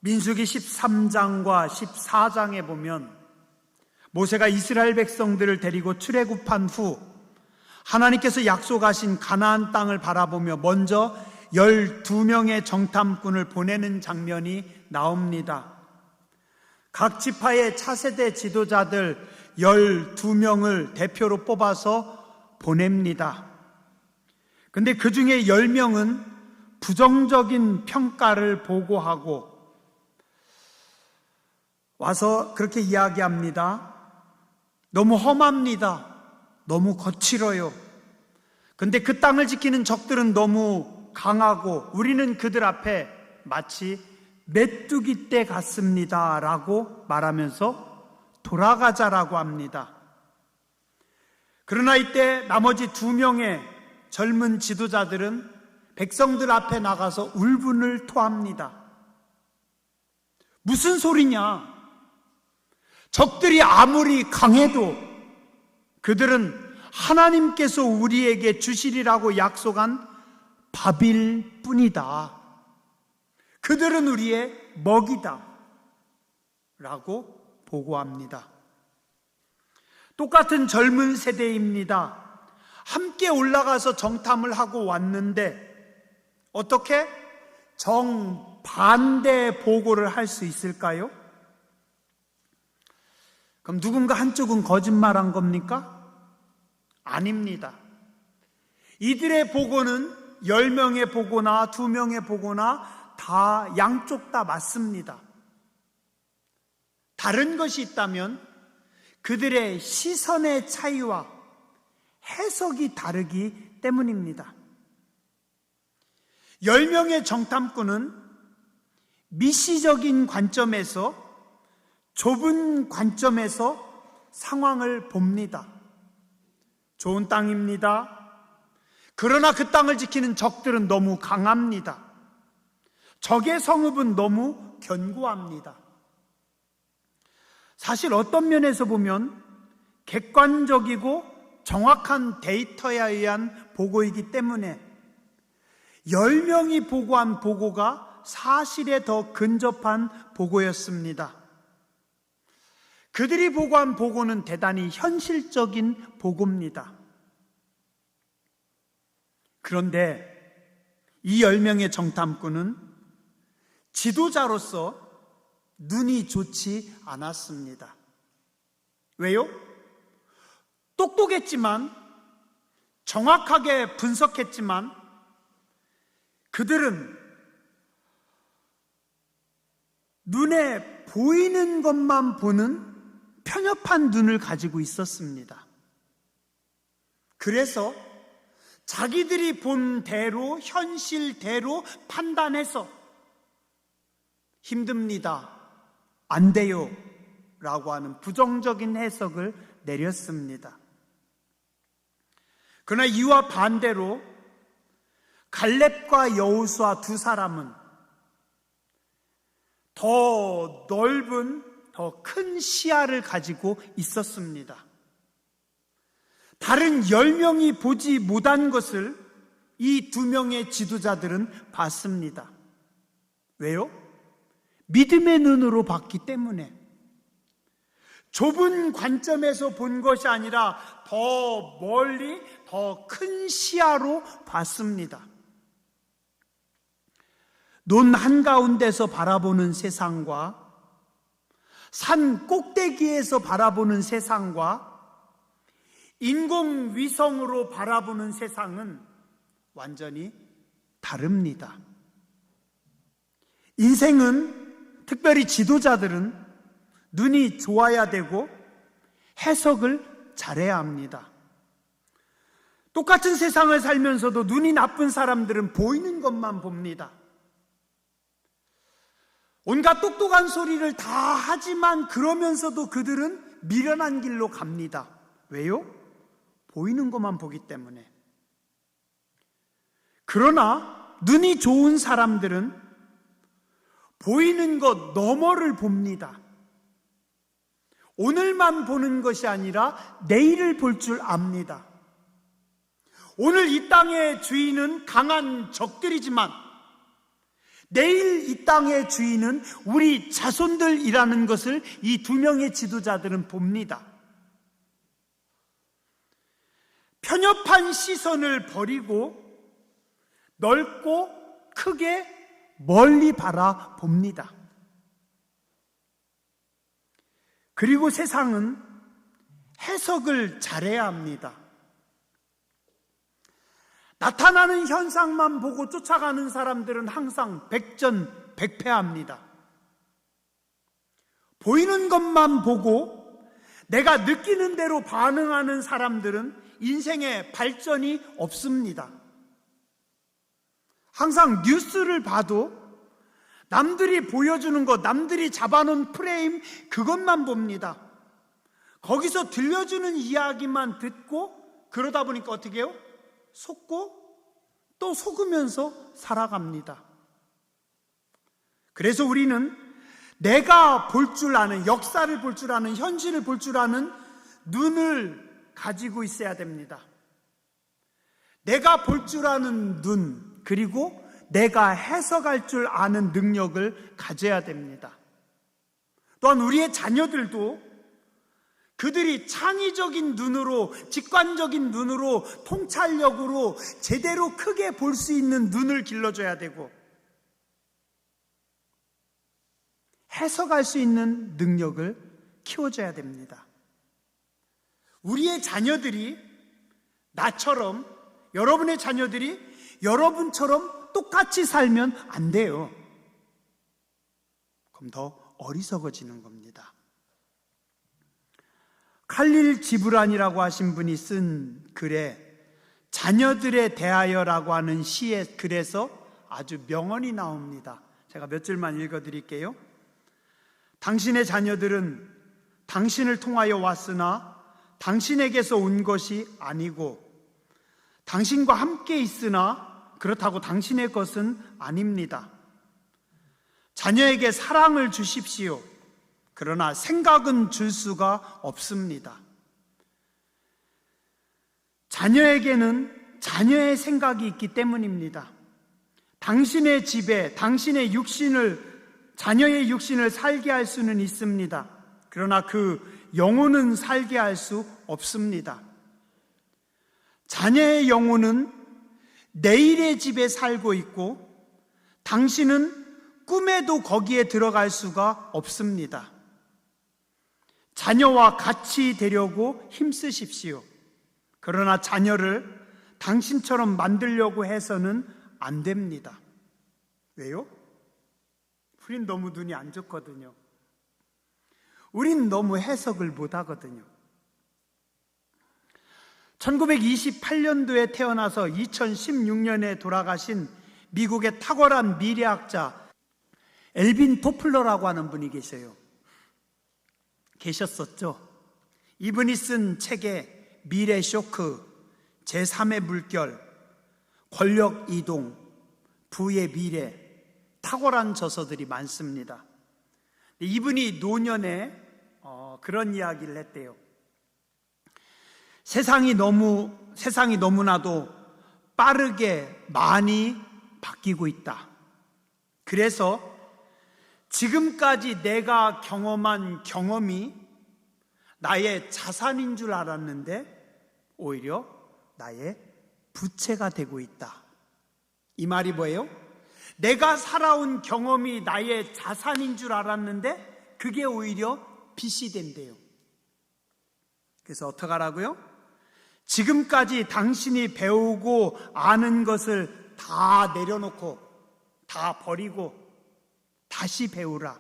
민수기 13장과 14장에 보면 모세가 이스라엘 백성들을 데리고 출애굽한 후 하나님께서 약속하신 가나안 땅을 바라보며 먼저 12명의 정탐꾼을 보내는 장면이 나옵니다. 각 지파의 차세대 지도자들 12명을 대표로 뽑아서 보냅니다. 근데 그 중에 10명은 부정적인 평가를 보고하고 와서 그렇게 이야기합니다. 너무 험합니다. 너무 거칠어요. 근데 그 땅을 지키는 적들은 너무 강하고 우리는 그들 앞에 마치 메뚜기 떼 같습니다 라고 말하면서 돌아가자라고 합니다. 그러나 이때 나머지 2명의 젊은 지도자들은 백성들 앞에 나가서 울분을 토합니다. 무슨 소리냐? 적들이 아무리 강해도 그들은 하나님께서 우리에게 주시리라고 약속한 밥일 뿐이다. 그들은 우리의 먹이다 라고 보고합니다. 똑같은 젊은 세대입니다. 함께 올라가서 정탐을 하고 왔는데 어떻게 정반대 보고를 할 수 있을까요? 그럼 누군가 한쪽은 거짓말한 겁니까? 아닙니다. 이들의 보고는 10명의 보고나 2명의 보고나 다 양쪽 다 맞습니다. 다른 것이 있다면 그들의 시선의 차이와 해석이 다르기 때문입니다. 10명의 정탐꾼은 미시적인 관점에서 좁은 관점에서 상황을 봅니다. 좋은 땅입니다. 그러나 그 땅을 지키는 적들은 너무 강합니다. 적의 성읍은 너무 견고합니다. 사실 어떤 면에서 보면 객관적이고 정확한 데이터에 의한 보고이기 때문에 10명이 보고한 보고가 사실에 더 근접한 보고였습니다. 그들이 보고한 보고는 대단히 현실적인 보고입니다. 그런데 이 10명의 정탐꾼은 지도자로서 눈이 좋지 않았습니다. 왜요? 똑똑했지만, 정확하게 분석했지만 그들은 눈에 보이는 것만 보는 편협한 눈을 가지고 있었습니다. 그래서 자기들이 본 대로, 현실대로 판단해서 힘듭니다, 안 돼요 라고 하는 부정적인 해석을 내렸습니다. 그러나 이와 반대로 갈렙과 여호수아 두 사람은 더 넓은, 더 큰 시야를 가지고 있었습니다. 다른 10명이 보지 못한 것을 이 2명의 지도자들은 봤습니다. 왜요? 믿음의 눈으로 봤기 때문에. 좁은 관점에서 본 것이 아니라 더 멀리, 더 큰 시야로 봤습니다. 논 한가운데서 바라보는 세상과 산 꼭대기에서 바라보는 세상과 인공위성으로 바라보는 세상은 완전히 다릅니다. 인생은, 특별히 지도자들은 눈이 좋아야 되고 해석을 잘해야 합니다. 똑같은 세상을 살면서도 눈이 나쁜 사람들은 보이는 것만 봅니다. 온갖 똑똑한 소리를 다 하지만 그러면서도 그들은 미련한 길로 갑니다. 왜요? 보이는 것만 보기 때문에. 그러나 눈이 좋은 사람들은 보이는 것 너머를 봅니다. 오늘만 보는 것이 아니라 내일을 볼 줄 압니다. 오늘 이 땅의 주인은 강한 적들이지만 내일 이 땅의 주인은 우리 자손들이라는 것을 이 두 명의 지도자들은 봅니다. 편협한 시선을 버리고 넓고 크게 멀리 바라봅니다. 그리고 세상은 해석을 잘해야 합니다. 나타나는 현상만 보고 쫓아가는 사람들은 항상 백전백패합니다. 보이는 것만 보고 내가 느끼는 대로 반응하는 사람들은 인생에 발전이 없습니다. 항상 뉴스를 봐도 남들이 보여주는 것, 남들이 잡아놓은 프레임, 그것만 봅니다. 거기서 들려주는 이야기만 듣고 그러다 보니까 어떻게 해요? 속고 또 속으면서 살아갑니다. 그래서 우리는 내가 볼 줄 아는, 역사를 볼 줄 아는, 현실을 볼 줄 아는 눈을 가지고 있어야 됩니다. 내가 볼 줄 아는 눈, 그리고 내가 해석할 줄 아는 능력을 가져야 됩니다. 또한 우리의 자녀들도 그들이 창의적인 눈으로, 직관적인 눈으로, 통찰력으로 제대로 크게 볼 수 있는 눈을 길러줘야 되고, 해석할 수 있는 능력을 키워줘야 됩니다. 우리의 자녀들이 나처럼, 여러분의 자녀들이 여러분처럼 똑같이 살면 안 돼요. 그럼 더 어리석어지는 겁니다. 칼릴 지브란이라고 하신 분이 쓴 글에 자녀들에 대하여라고 하는 시의 글에서 아주 명언이 나옵니다. 제가 몇 줄만 읽어드릴게요. 당신의 자녀들은 당신을 통하여 왔으나 당신에게서 온 것이 아니고 당신과 함께 있으나 그렇다고 당신의 것은 아닙니다. 자녀에게 사랑을 주십시오. 그러나 생각은 줄 수가 없습니다. 자녀에게는 자녀의 생각이 있기 때문입니다. 당신의 집에 당신의 자녀의 육신을 살게 할 수는 있습니다. 그러나 그 영혼은 살게 할 수 없습니다. 자녀의 영혼은 내일의 집에 살고 있고 당신은 꿈에도 거기에 들어갈 수가 없습니다. 자녀와 같이 되려고 힘쓰십시오. 그러나 자녀를 당신처럼 만들려고 해서는 안 됩니다. 왜요? 우린 너무 눈이 안 좋거든요. 우린 너무 해석을 못 하거든요. 1928년도에 태어나서 2016년에 돌아가신 미국의 탁월한 미래학자 엘빈 토플러라고 하는 분이 계셨었죠. 이분이 쓴 책에 미래 쇼크, 제3의 물결, 권력 이동, 부의 미래, 탁월한 저서들이 많습니다. 이분이 노년에 그런 이야기를 했대요. 세상이 너무나도 빠르게 많이 바뀌고 있다. 그래서 지금까지 내가 경험한 경험이 나의 자산인 줄 알았는데 오히려 나의 부채가 되고 있다. 이 말이 뭐예요? 내가 살아온 경험이 나의 자산인 줄 알았는데 그게 오히려 빚이 된대요. 그래서 어떡하라고요? 지금까지 당신이 배우고 아는 것을 다 내려놓고 다 버리고 다시 배우라.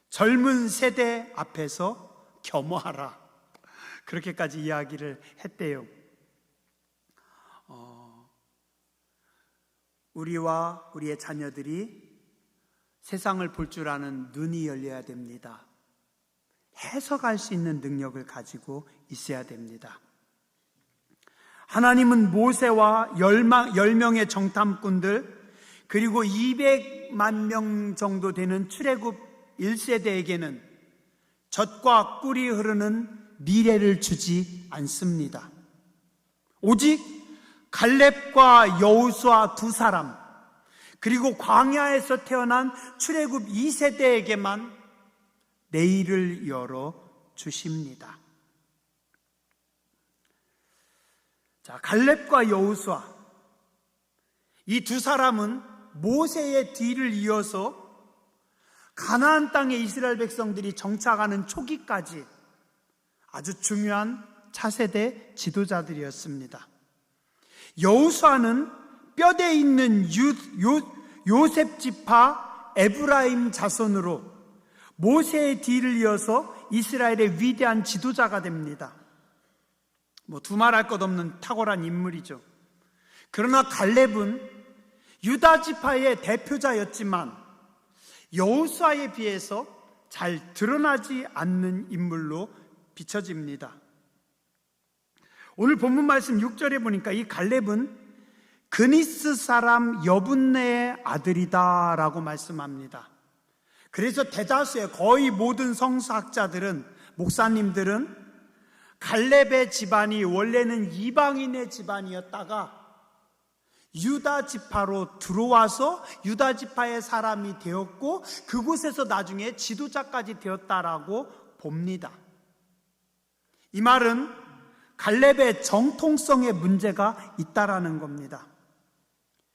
젊은 세대 앞에서 겸허하라. 그렇게까지 이야기를 했대요. 우리와 우리의 자녀들이 세상을 볼 줄 아는 눈이 열려야 됩니다. 해석할 수 있는 능력을 가지고 있어야 됩니다. 하나님은 모세와 10명의 정탐꾼들 그리고 200만 명 정도 되는 출애굽 1세대에게는 젖과 꿀이 흐르는 미래를 주지 않습니다. 오직 갈렙과 여호수아 두 사람, 그리고 광야에서 태어난 출애굽 2세대에게만 내일을 열어 주십니다. 자, 갈렙과 여호수아, 이 두 사람은 모세의 뒤를 이어서 가나안 땅에 이스라엘 백성들이 정착하는 초기까지 아주 중요한 차세대 지도자들이었습니다. 여호수아는 뼈대 있는 요셉 지파 에브라임 자손으로 모세의 뒤를 이어서 이스라엘의 위대한 지도자가 됩니다. 두말할 것 없는 탁월한 인물이죠. 그러나 갈렙은 유다 지파의 대표자였지만 여호수아에 비해서 잘 드러나지 않는 인물로 비춰집니다. 오늘 본문 말씀 6절에 보니까 이 갈렙은 그니스 사람 여분네의 아들이다 라고 말씀합니다. 그래서 대다수의 거의 모든 성서학자들은, 목사님들은 갈렙의 집안이 원래는 이방인의 집안이었다가 유다 지파로 들어와서 유다 지파의 사람이 되었고 그곳에서 나중에 지도자까지 되었다라고 봅니다. 이 말은 갈렙의 정통성에 문제가 있다라는 겁니다.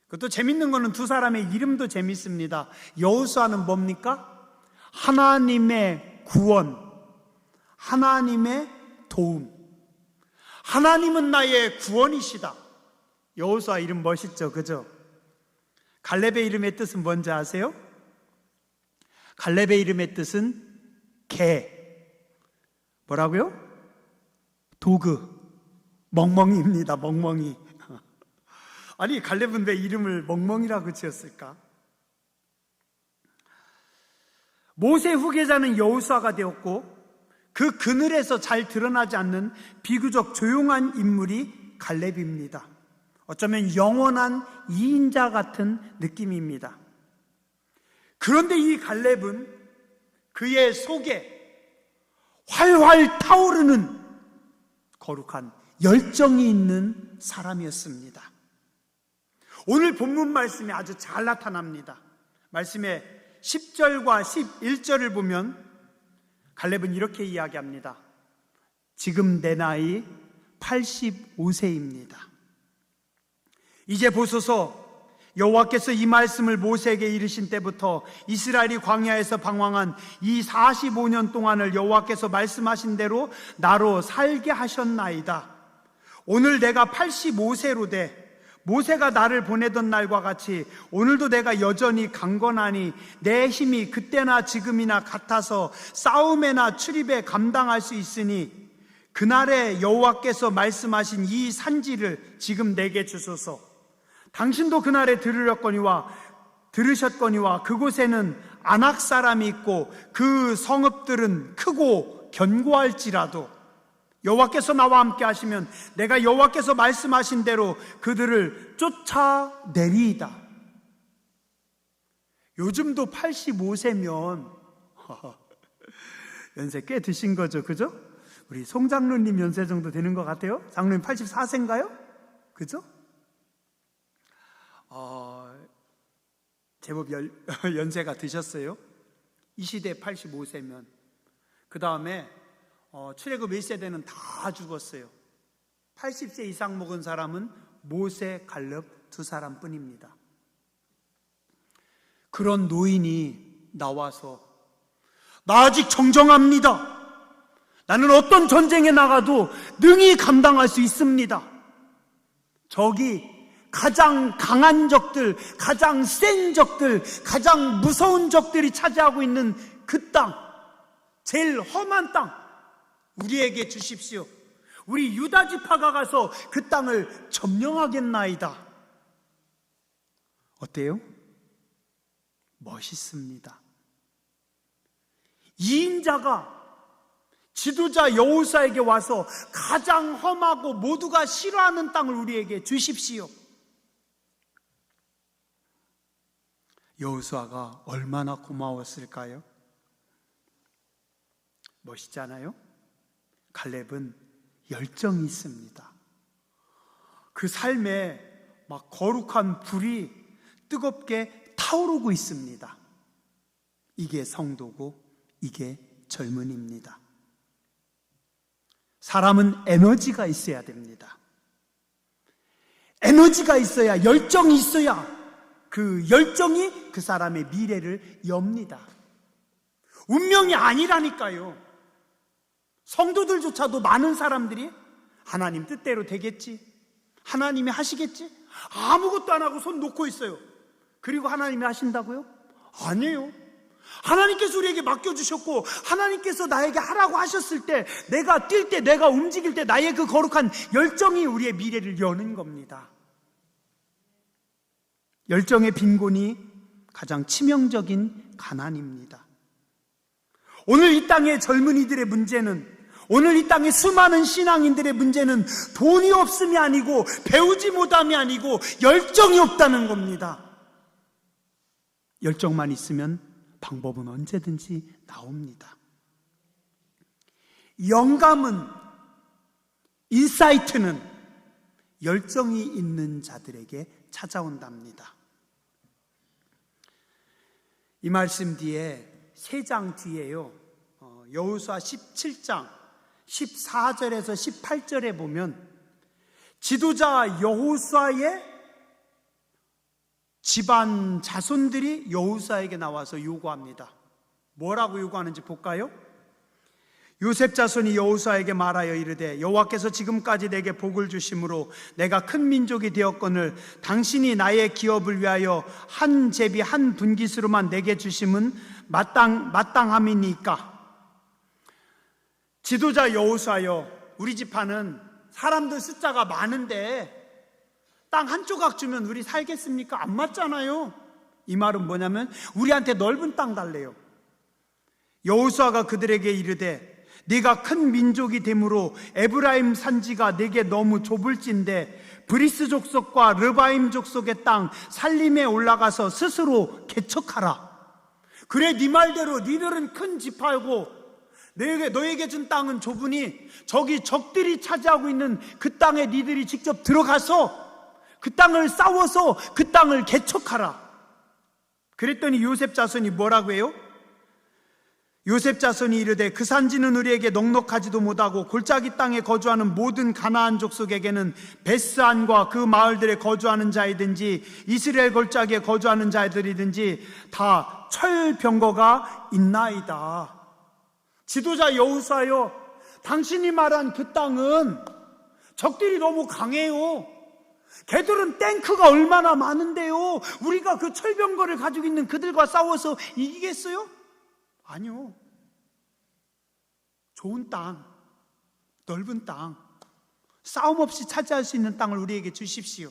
그것도 재밌는 거는 두 사람의 이름도 재밌습니다. 여호수아는 뭡니까? 하나님의 구원, 하나님의 도움. 하나님은 나의 구원이시다. 여호수아 이름 멋있죠, 그죠? 갈렙의 이름의 뜻은 뭔지 아세요? 갈렙의 이름의 뜻은 개. 뭐라고요? 도그, 멍멍이입니다. 멍멍이. 아니, 갈렙은 왜 이름을 멍멍이라고 지었을까? 모세 후계자는 여호수아가 되었고 그 그늘에서 잘 드러나지 않는 비교적 조용한 인물이 갈렙입니다. 어쩌면 영원한 이인자 같은 느낌입니다. 그런데 이 갈렙은 그의 속에 활활 타오르는 거룩한 열정이 있는 사람이었습니다. 오늘 본문 말씀이 아주 잘 나타납니다. 말씀의 10절과 11절을 보면 갈렙은 이렇게 이야기합니다. 지금 내 나이 85세입니다. 이제 보소서, 여호와께서 이 말씀을 모세에게 이르신 때부터 이스라엘이 광야에서 방황한 이 45년 동안을 여호와께서 말씀하신 대로 나로 살게 하셨나이다. 오늘 내가 85세로 돼 모세가 나를 보내던 날과 같이 오늘도 내가 여전히 강건하니 내 힘이 그때나 지금이나 같아서 싸움에나 출입에 감당할 수 있으니 그날에 여호와께서 말씀하신 이 산지를 지금 내게 주소서. 당신도 그날에 들으셨거니와 그곳에는 아낙 사람이 있고 그 성읍들은 크고 견고할지라도 여호와께서 나와 함께 하시면 내가 여호와께서 말씀하신 대로 그들을 쫓아내리이다. 요즘도 85세면 연세 꽤 드신 거죠, 그죠? 우리 송 장로님 연세 정도 되는 것 같아요. 장로님 84세인가요? 그죠? 제법 연세가 드셨어요. 이 시대에 85세면 그 다음에 출애굽 1세대는 다 죽었어요. 80세 이상 먹은 사람은 모세, 갈렙 두 사람뿐입니다. 그런 노인이 나와서 나 아직 정정합니다. 나는 어떤 전쟁에 나가도 능히 감당할 수 있습니다. 저기 가장 강한 적들, 가장 센 적들, 가장 무서운 적들이 차지하고 있는 그 땅, 제일 험한 땅 우리에게 주십시오. 우리 유다 지파가 가서 그 땅을 점령하겠나이다. 어때요? 멋있습니다. 이인자가 지도자 여호수아에게 와서 가장 험하고 모두가 싫어하는 땅을 우리에게 주십시오. 여호수아가 얼마나 고마웠을까요? 멋있잖아요? 갈렙은 열정이 있습니다. 그 삶에 막 거룩한 불이 뜨겁게 타오르고 있습니다. 이게 성도고 이게 젊은이입니다. 사람은 에너지가 있어야 됩니다. 에너지가 있어야, 열정이 있어야 그 열정이 그 사람의 미래를 엽니다. 운명이 아니라니까요. 성도들조차도 많은 사람들이 하나님 뜻대로 되겠지, 하나님이 하시겠지, 아무것도 안 하고 손 놓고 있어요. 그리고 하나님이 하신다고요? 아니에요. 하나님께서 우리에게 맡겨주셨고 하나님께서 나에게 하라고 하셨을 때, 내가 뛸 때, 내가 움직일 때 나의 그 거룩한 열정이 우리의 미래를 여는 겁니다. 열정의 빈곤이 가장 치명적인 가난입니다. 오늘 이 땅의 젊은이들의 문제는, 오늘 이 땅의 수많은 신앙인들의 문제는 돈이 없음이 아니고 배우지 못함이 아니고 열정이 없다는 겁니다. 열정만 있으면 방법은 언제든지 나옵니다. 영감은, 인사이트는 열정이 있는 자들에게 찾아온답니다. 이 말씀 뒤에 3장 뒤에요, 여호수아 17장 14절에서 18절에 보면 지도자 여호수아의 집안 자손들이 여호수아에게 나와서 요구합니다. 뭐라고 요구하는지 볼까요? 요셉 자손이 여호수아에게 말하여 이르되 여호와께서 지금까지 내게 복을 주심으로 내가 큰 민족이 되었거늘 당신이 나의 기업을 위하여 한 제비 한 분깃으로만 내게 주심은 마땅함이니까. 지도자 여호수아여, 우리 지파는 사람들 숫자가 많은데 땅 한 조각 주면 우리 살겠습니까? 안 맞잖아요. 이 말은 뭐냐면 우리한테 넓은 땅 달래요. 여호수아가 그들에게 이르되 네가 큰 민족이 되므로 에브라임 산지가 네게 너무 좁을진데 브리스 족속과 르바임 족속의 땅 살림에 올라가서 스스로 개척하라. 그래, 네 말대로 니들은 큰 지파고 너에게 준 땅은 좁으니 저기 적들이 차지하고 있는 그 땅에 니들이 직접 들어가서 그 땅을 싸워서 그 땅을 개척하라. 그랬더니 요셉 자손이 뭐라고 해요? 요셉 자손이 이르되 그 산지는 우리에게 넉넉하지도 못하고 골짜기 땅에 거주하는 모든 가나안 족속에게는 베스안과 그 마을들에 거주하는 자이든지 이스라엘 골짜기에 거주하는 자들이든지 다 철병거가 있나이다. 지도자 여호수아여, 당신이 말한 그 땅은 적들이 너무 강해요. 걔들은 탱크가 얼마나 많은데요. 우리가 그 철병거를 가지고 있는 그들과 싸워서 이기겠어요? 아니요. 좋은 땅, 넓은 땅, 싸움 없이 차지할 수 있는 땅을 우리에게 주십시오.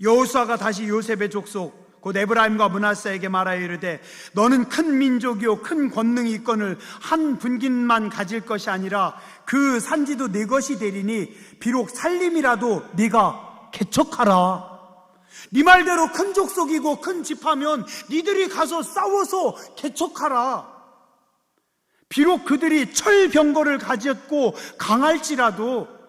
여호수아가 다시 요셉의 족속 곧 에브라임과 므낫세에게 말하여 이르되 너는 큰 민족이요 큰 권능이 있거늘 한 분깃만 가질 것이 아니라 그 산지도 네 것이 되리니 비록 살림이라도 네가 개척하라. 네 말대로 큰 족속이고 큰 집하면 니들이 가서 싸워서 개척하라. 비록 그들이 철병거를 가졌고 강할지라도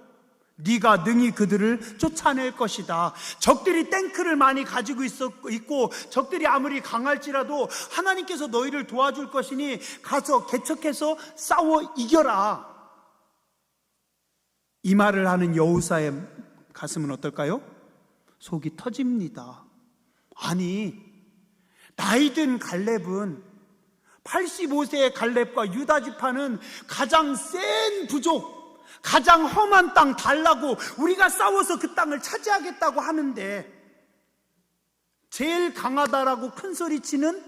네가 능히 그들을 쫓아낼 것이다. 적들이 탱크를 많이 가지고 있고 적들이 아무리 강할지라도 하나님께서 너희를 도와줄 것이니 가서 개척해서 싸워 이겨라. 이 말을 하는 여호수아의 가슴은 어떨까요? 속이 터집니다. 아니, 나이든 갈렙은 85세의 갈렙과 유다 지파는 가장 센 부족, 가장 험한 땅 달라고 우리가 싸워서 그 땅을 차지하겠다고 하는데 제일 강하다라고 큰 소리치는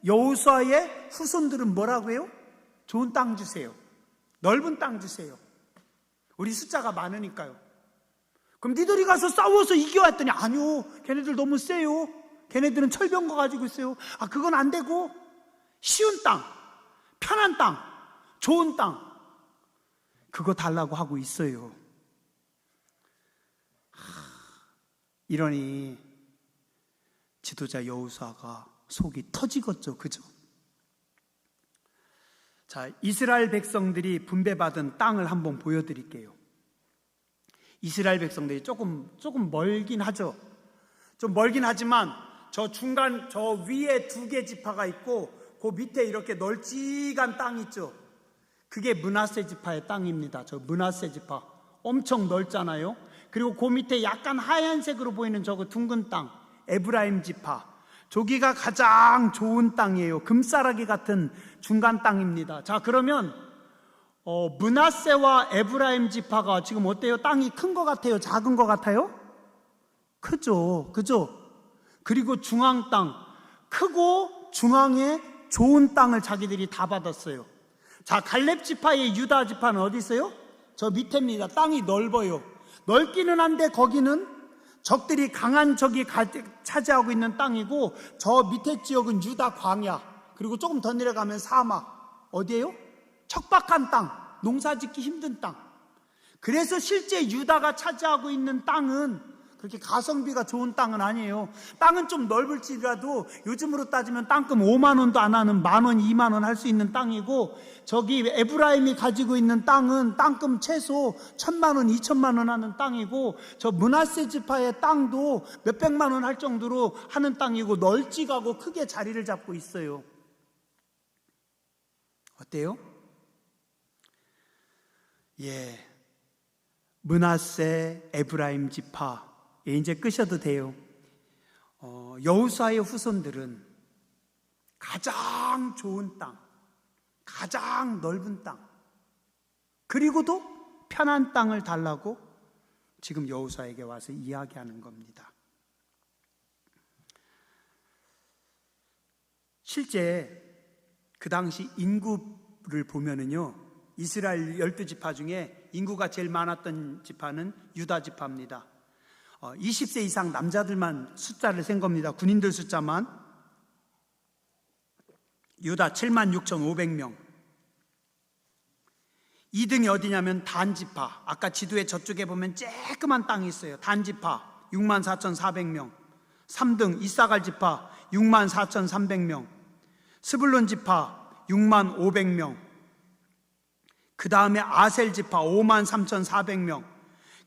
여호수아의 후손들은 뭐라고 해요? 좋은 땅 주세요. 넓은 땅 주세요. 우리 숫자가 많으니까요. 그럼 니들이 가서 싸워서 이겨왔더니 아니요, 걔네들 너무 세요. 걔네들은 철병거 가지고 있어요. 아, 그건 안 되고 쉬운 땅, 편한 땅, 좋은 땅, 그거 달라고 하고 있어요. 이러니 지도자 여호수아가 속이 터지겠죠. 그죠? 자, 이스라엘 백성들이 분배받은 땅을 한번 보여드릴게요. 이스라엘 백성들이 조금 멀긴 하죠. 좀 멀긴 하지만 저 중간 저 위에 2개 지파가 있고 그 밑에 이렇게 널찍한 땅 있죠. 그게 므낫세 지파의 땅입니다. 저 므낫세 지파 엄청 넓잖아요. 그리고 그 밑에 약간 하얀색으로 보이는 저거 둥근 땅 에브라임 지파, 저기가 가장 좋은 땅이에요. 금싸라기 같은 중간 땅입니다. 자, 그러면 므낫세와 에브라임 지파가 지금 어때요? 땅이 큰 것 같아요? 작은 것 같아요? 크죠. 그죠? 그리고 중앙 땅, 크고 중앙에 좋은 땅을 자기들이 다 받았어요. 자, 갈렙 지파의 유다 지파는 어디 있어요? 저 밑에입니다. 땅이 넓어요. 넓기는 한데 거기는 적들이 강한 적이 차지하고 있는 땅이고, 저 밑에 지역은 유다 광야, 그리고 조금 더 내려가면 사막. 어디예요? 척박한 땅, 농사짓기 힘든 땅. 그래서 실제 유다가 차지하고 있는 땅은 그렇게 가성비가 좋은 땅은 아니에요. 땅은 좀 넓을지라도 요즘으로 따지면 땅금 5만 원도 안 하는 10,000원, 2만 원 할 수 있는 땅이고, 저기 에브라임이 가지고 있는 땅은 땅금 최소 1,000만 원, 2,000만 원 하는 땅이고, 저 므낫세 지파의 땅도 몇백만 원 할 정도로 하는 땅이고, 널찍하고 크게 자리를 잡고 있어요. 어때요? 예, 므낫세 에브라임 지파, 예, 이제 끄셔도 돼요. 여호수아의 후손들은 가장 좋은 땅, 가장 넓은 땅, 그리고도 편한 땅을 달라고 지금 여호수아에게 와서 이야기하는 겁니다. 실제 그 당시 인구를 보면은요, 이스라엘 12지파 중에 인구가 제일 많았던 지파는 유다 지파입니다. 20세 이상 남자들만 숫자를 센 겁니다. 군인들 숫자만. 유다 76,500명. 2등이 어디냐면 단지파. 아까 지도에 저쪽에 보면 쬐끄만 땅이 있어요. 단지파 64,400명. 3등 이사갈 지파 64,300명. 스불론 지파 65,500명. 그 다음에 아셀 지파 53,400명.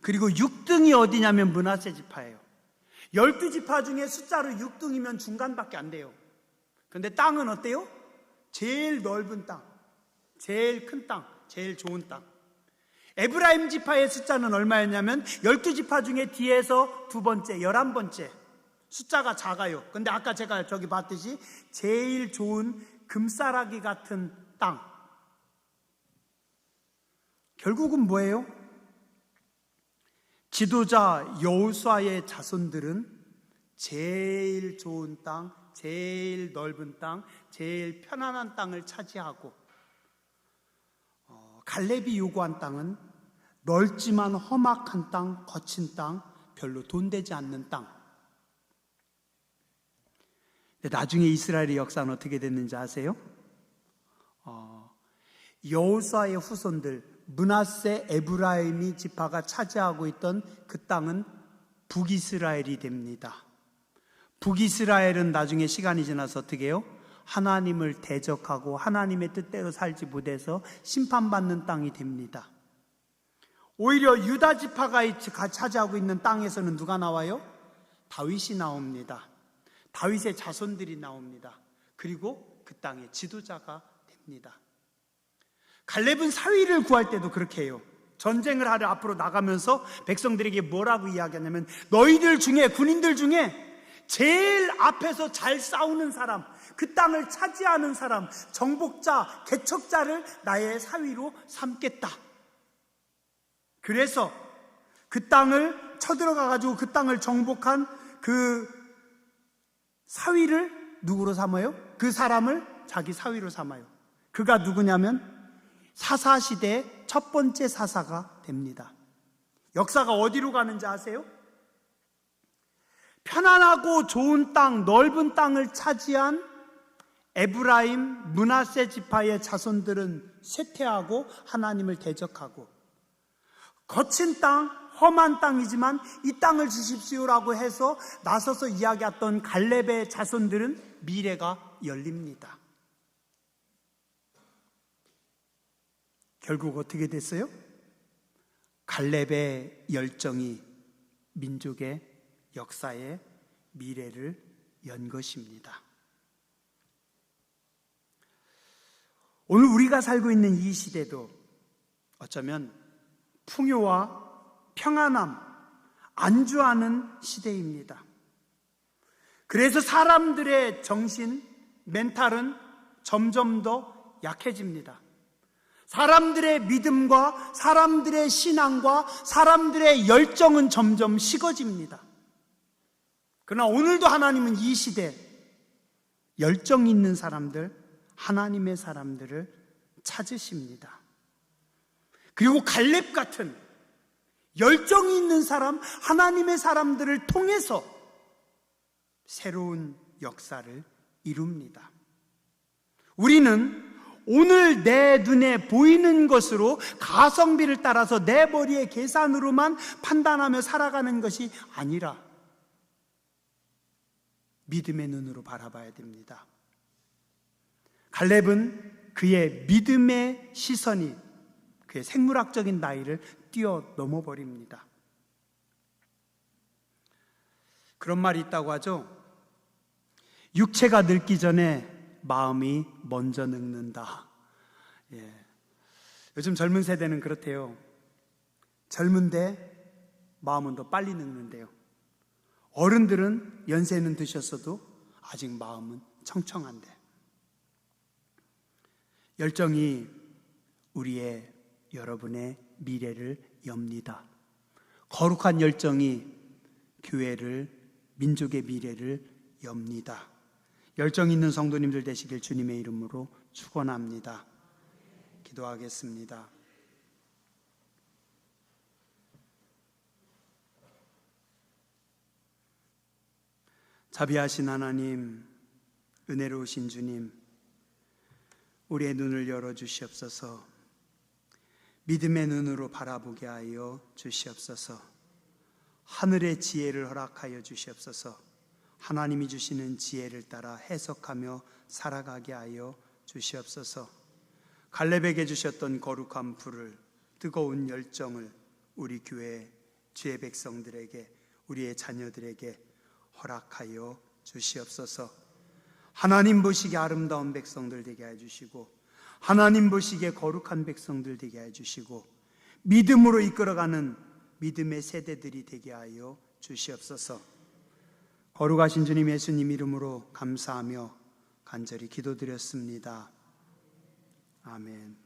그리고 6등이 어디냐면 므낫세 지파예요. 12지파 중에 숫자로 6등이면 중간밖에 안 돼요. 그런데 땅은 어때요? 제일 넓은 땅, 제일 큰 땅, 제일 좋은 땅. 에브라임 지파의 숫자는 얼마였냐면 12지파 중에 뒤에서 두 번째, 11번째. 숫자가 작아요. 근데 아까 제가 저기 봤듯이 제일 좋은 금싸라기 같은 땅. 결국은 뭐예요? 지도자 여호수아의 자손들은 제일 좋은 땅, 제일 넓은 땅, 제일 편안한 땅을 차지하고, 갈렙이 요구한 땅은 넓지만 험악한 땅, 거친 땅, 별로 돈 되지 않는 땅. 근데 나중에 이스라엘의 역사는 어떻게 됐는지 아세요? 여호수아의 후손들 므낫세 에브라임이 지파가 차지하고 있던 그 땅은 북이스라엘이 됩니다. 북이스라엘은 나중에 시간이 지나서 어떻게 해요? 하나님을 대적하고 하나님의 뜻대로 살지 못해서 심판받는 땅이 됩니다. 오히려 유다 지파가 차지하고 있는 땅에서는 누가 나와요? 다윗이 나옵니다. 다윗의 자손들이 나옵니다. 그리고 그 땅의 지도자가 됩니다. 갈렙은 사위를 구할 때도 그렇게 해요. 전쟁을 하러 앞으로 나가면서 백성들에게 뭐라고 이야기하냐면, 너희들 중에, 군인들 중에 제일 앞에서 잘 싸우는 사람, 그 땅을 차지하는 사람, 정복자, 개척자를 나의 사위로 삼겠다. 그래서 그 땅을 쳐들어가가지고 그 땅을 정복한 그 사위를 누구로 삼아요? 그 사람을 자기 사위로 삼아요. 그가 누구냐면 사사시대의 첫 번째 사사가 됩니다. 역사가 어디로 가는지 아세요? 편안하고 좋은 땅, 넓은 땅을 차지한 에브라임, 므낫세 지파의 자손들은 쇠퇴하고 하나님을 대적하고, 거친 땅, 험한 땅이지만 이 땅을 주십시오라고 해서 나서서 이야기했던 갈렙의 자손들은 미래가 열립니다. 결국 어떻게 됐어요? 갈렙의 열정이 민족의 역사에 미래를 연 것입니다. 오늘 우리가 살고 있는 이 시대도 어쩌면 풍요와 평안함, 안주하는 시대입니다. 그래서 사람들의 정신, 멘탈은 점점 더 약해집니다. 사람들의 믿음과 사람들의 신앙과 사람들의 열정은 점점 식어집니다. 그러나 오늘도 하나님은 이 시대 열정 있는 사람들, 하나님의 사람들을 찾으십니다. 그리고 갈렙 같은 열정이 있는 사람, 하나님의 사람들을 통해서 새로운 역사를 이룹니다. 우리는 오늘 내 눈에 보이는 것으로 가성비를 따라서 내 머리의 계산으로만 판단하며 살아가는 것이 아니라 믿음의 눈으로 바라봐야 됩니다. 갈렙은 그의 믿음의 시선이 그의 생물학적인 나이를 뛰어넘어 버립니다. 그런 말이 있다고 하죠. 육체가 늙기 전에 마음이 먼저 늙는다. 요즘 젊은 세대는 그렇대요. 젊은데 마음은 더 빨리 늙는데요. 어른들은 연세는 드셨어도 아직 마음은 청청한데. 열정이 우리의 여러분의 미래를 엽니다. 거룩한 열정이 교회를, 민족의 미래를 엽니다. 열정 있는 성도님들 되시길 주님의 이름으로 축원합니다. 기도하겠습니다. 자비하신 하나님, 은혜로우신 주님, 우리의 눈을 열어주시옵소서. 믿음의 눈으로 바라보게 하여 주시옵소서. 하늘의 지혜를 허락하여 주시옵소서. 하나님이 주시는 지혜를 따라 해석하며 살아가게 하여 주시옵소서. 갈렙에게 주셨던 거룩한 불을, 뜨거운 열정을 우리 교회 주의 백성들에게, 우리의 자녀들에게 허락하여 주시옵소서. 하나님 보시기에 아름다운 백성들 되게 해주시고, 하나님 보시기에 거룩한 백성들 되게 해주시고, 믿음으로 이끌어가는 믿음의 세대들이 되게 하여 주시옵소서. 거룩하신 주님 예수님 이름으로 감사하며 간절히 기도드렸습니다. 아멘.